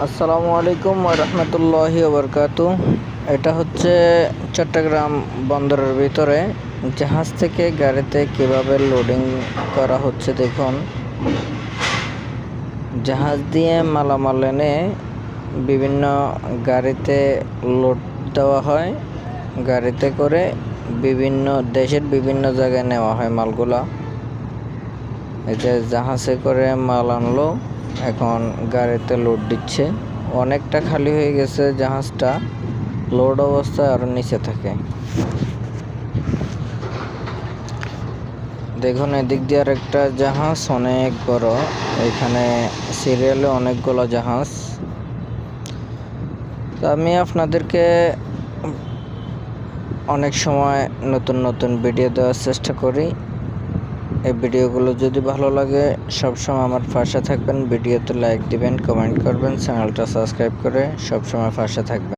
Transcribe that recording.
আসসালামু আলাইকুম ওয়া রাহমাতুল্লাহি ওয়া বারাকাতুহু। এটা হচ্ছে চট্টগ্রাম বন্দরের ভিতরে জাহাজ থেকে গাড়িতে কিভাবে লোডিং করা হচ্ছে দেখুন। জাহাজ দিয়ে মালামাল এনে বিভিন্ন গাড়িতে লোড দেওয়া হয়। গাড়িতে করে বিভিন্ন দেশের বিভিন্ন জায়গায় নেওয়া হয় মালগুলা। এই যে জাহাজে করে মাল আনলো, এখন গাড়িতে লোড দিচ্ছে। অনেকটা খালি হয়ে গেছে জাহাজটা, লোড অবস্থায় আরও নিচে থাকে। দেখুন এদিক দিয়ে আর একটা জাহাজ অনেক বড়, এখানে সিরিয়ালে অনেকগুলো জাহাজ। তো আমি আপনাদেরকে অনেক সময় নতুন নতুন ভিডিও দেওয়ার চেষ্টা করি। এই ভিডিওগুলো যদি ভালো লাগে সবসময় আমার পাশে থাকবেন, ভিডিওতে লাইক দিবেন, কমেন্ট করবেন, চ্যানেলটা সাবস্ক্রাইব করে সবসময় পাশে থাকবেন।